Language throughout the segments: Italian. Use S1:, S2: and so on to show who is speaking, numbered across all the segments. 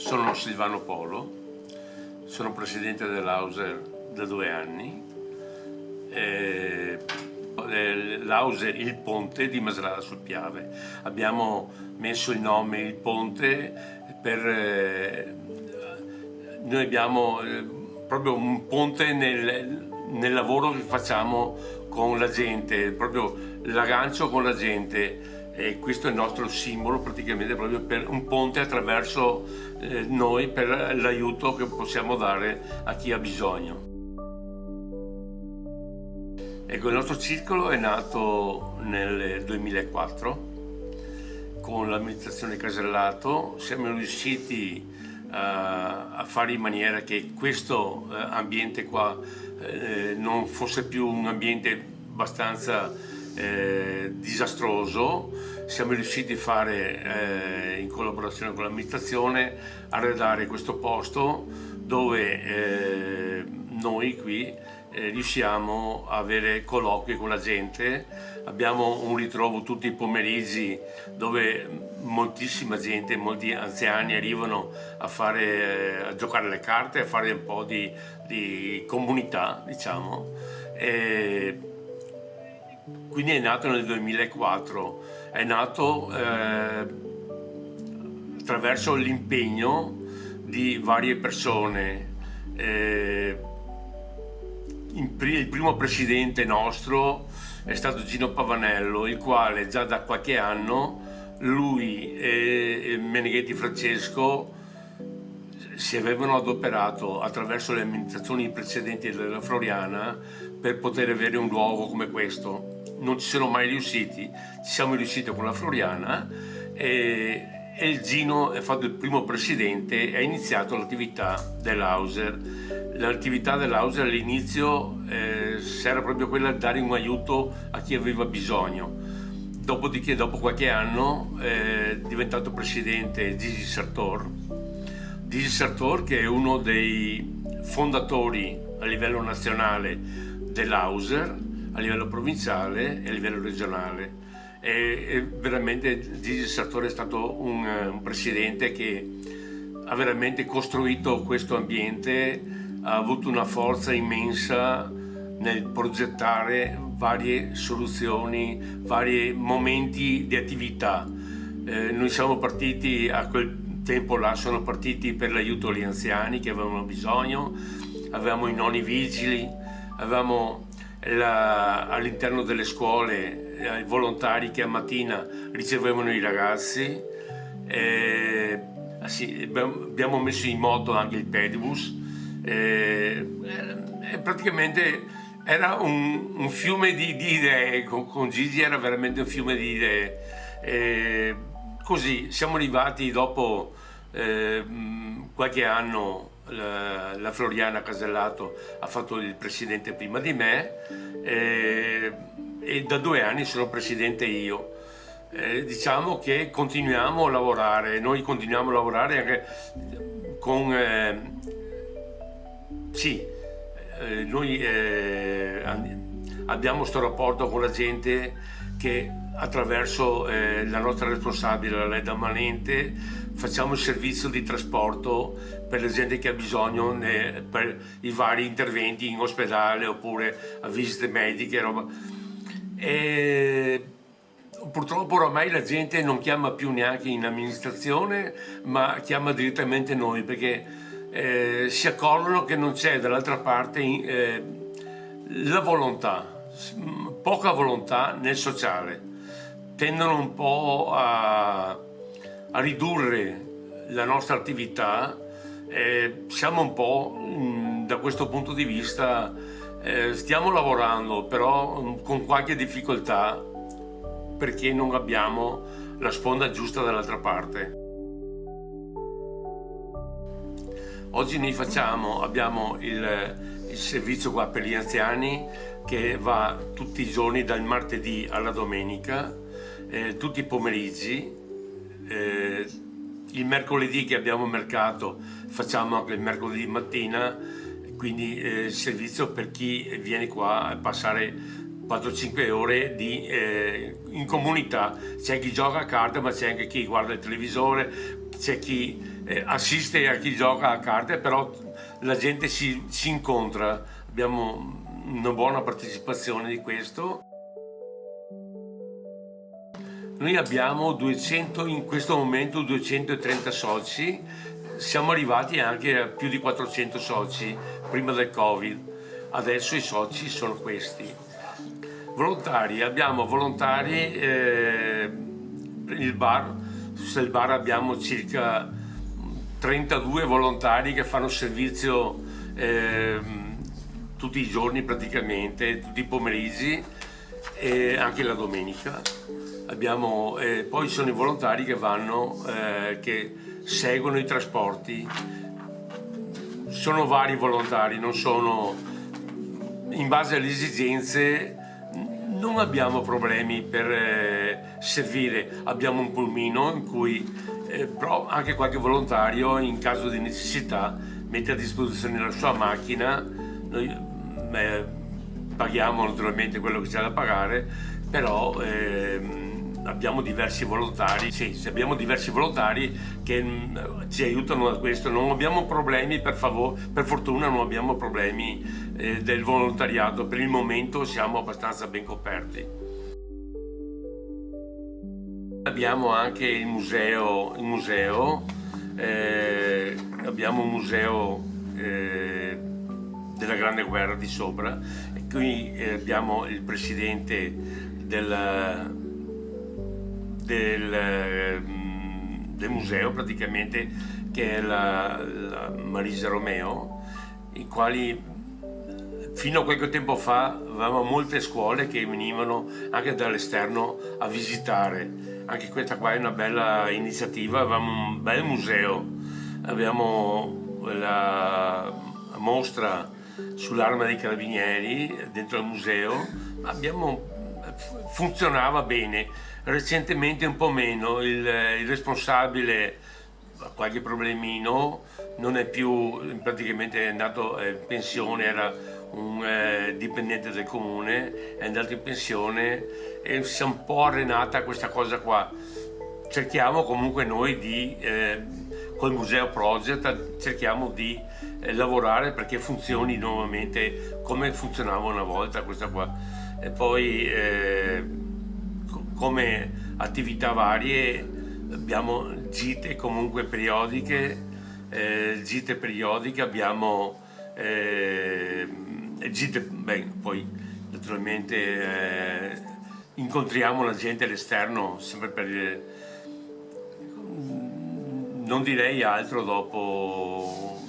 S1: Sono Silvano Polo, sono presidente dell'Auser da 2 anni. L'Auser Il Ponte di Mastrada sul Piave. Abbiamo messo il nome Il Ponte per... noi abbiamo proprio un ponte nel lavoro che facciamo con la gente, proprio l'aggancio con la gente. E questo è il nostro simbolo, praticamente proprio per un ponte attraverso noi, per l'aiuto che possiamo dare a chi ha bisogno. Ecco, il nostro circolo è nato nel 2004 con l'amministrazione Casellato. Siamo riusciti a fare in maniera che questo ambiente qua non fosse più un ambiente abbastanza disastroso. Siamo riusciti a fare in collaborazione con l'amministrazione arredare questo posto dove noi qui riusciamo a avere colloqui con la gente. Abbiamo un ritrovo tutti i pomeriggi dove moltissima gente, molti anziani arrivano a giocare alle carte, a fare un po' di comunità, diciamo. Quindi è nato nel 2004, è nato attraverso l'impegno di varie persone. Il primo presidente nostro è stato Gino Pavanello, il quale già da qualche anno lui e Meneghetti Francesco si avevano adoperato attraverso le amministrazioni precedenti della Floriana per poter avere un luogo come questo. Non ci sono mai riusciti, ci siamo riusciti con la Floriana e il Gino è stato il primo presidente e ha iniziato l'attività dell'Auser. L'attività dell'Auser all'inizio era proprio quella di dare un aiuto a chi aveva bisogno. Dopodiché, dopo qualche anno, è diventato presidente Gigi Sartor, che è uno dei fondatori a livello nazionale dell'Auser, a livello provinciale e a livello regionale. E veramente Gigi Sartor è stato un presidente che ha veramente costruito questo ambiente, ha avuto una forza immensa nel progettare varie soluzioni, vari momenti di attività. Noi siamo partiti a quel tempo là, sono partiti per l'aiuto agli anziani che avevano bisogno, avevamo i nonni vigili, avevamo all'interno delle scuole i volontari che a mattina ricevevano i ragazzi. Abbiamo messo in moto anche il pedibus. Praticamente era un fiume di idee, con Gigi era veramente un fiume di idee. Così siamo arrivati dopo qualche anno. La Floriana Casellato ha fatto il presidente prima di me e da 2 anni sono presidente io. Diciamo che continuiamo a lavorare, noi continuiamo a lavorare anche con noi abbiamo questo rapporto con la gente che attraverso la nostra responsabile, la Leda Manente, facciamo il servizio di trasporto per la gente che ha bisogno per i vari interventi in ospedale oppure a visite mediche, roba. E purtroppo oramai la gente non chiama più neanche in amministrazione, ma chiama direttamente noi, perché si accorgono che non c'è dall'altra parte la volontà, poca volontà nel sociale. Tendono un po' a ridurre la nostra attività. Siamo un po' da questo punto di vista stiamo lavorando, però con qualche difficoltà, perché non abbiamo la sponda giusta dall'altra parte. Oggi noi abbiamo il servizio qua per gli anziani che va tutti i giorni dal martedì alla domenica, tutti i pomeriggi. Il mercoledì che abbiamo mercato facciamo anche il mercoledì mattina, quindi servizio per chi viene qua a passare 4-5 ore in comunità. C'è chi gioca a carte, ma c'è anche chi guarda il televisore, c'è chi assiste a chi gioca a carte, però la gente si incontra, abbiamo una buona partecipazione di questo. Noi abbiamo 200, in questo momento 230 soci, siamo arrivati anche a più di 400 soci prima del Covid, adesso i soci sono questi. Volontari, abbiamo volontari per il bar, sul bar abbiamo circa 32 volontari che fanno servizio tutti i giorni praticamente, tutti i pomeriggi e anche la domenica. Abbiamo, poi ci sono i volontari che vanno, che seguono i trasporti. Sono vari volontari, non sono, in base alle esigenze non abbiamo problemi per servire. Abbiamo un pulmino in cui però anche qualche volontario in caso di necessità mette a disposizione la sua macchina. Noi paghiamo naturalmente quello che c'è da pagare, però abbiamo diversi volontari, sì, abbiamo diversi volontari che ci aiutano a questo, non abbiamo problemi, per fortuna non abbiamo problemi del volontariato, per il momento siamo abbastanza ben coperti. Abbiamo anche il museo, abbiamo un museo della Grande Guerra di sopra, e qui abbiamo il presidente del museo praticamente, che è la Marisa Romeo, i quali fino a qualche tempo fa avevamo molte scuole che venivano anche dall'esterno a visitare. Anche questa qua è una bella iniziativa, avevamo un bel museo, abbiamo la mostra sull'arma dei carabinieri dentro il museo, funzionava bene. Recentemente un po' meno, il responsabile ha qualche problemino, non è più, praticamente è andato in pensione, era un dipendente del comune, è andato in pensione e si è un po' arenata questa cosa qua. Cerchiamo comunque noi di, col Museo Project, cerchiamo di lavorare perché funzioni nuovamente come funzionava una volta questa qua. E poi come attività varie abbiamo gite comunque periodiche, abbiamo gite, poi naturalmente incontriamo la gente all'esterno sempre per non direi altro dopo.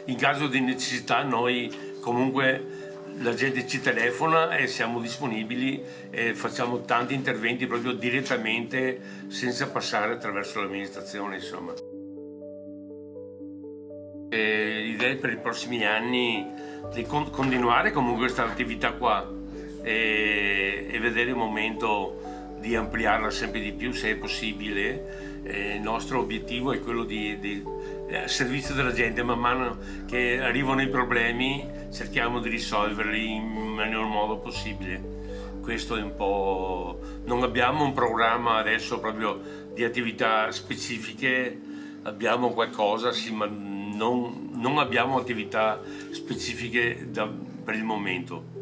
S1: In caso di necessità noi comunque la gente ci telefona e siamo disponibili e facciamo tanti interventi proprio direttamente senza passare attraverso l'amministrazione, insomma. L'idea per i prossimi anni di continuare comunque questa attività qua e vedere il momento di ampliarla sempre di più se è possibile. Il nostro obiettivo è quello di servizio della gente, man mano che arrivano i problemi cerchiamo di risolverli in miglior modo possibile. Questo è un po', non abbiamo un programma adesso proprio di attività specifiche, abbiamo qualcosa sì, ma non abbiamo attività specifiche per il momento.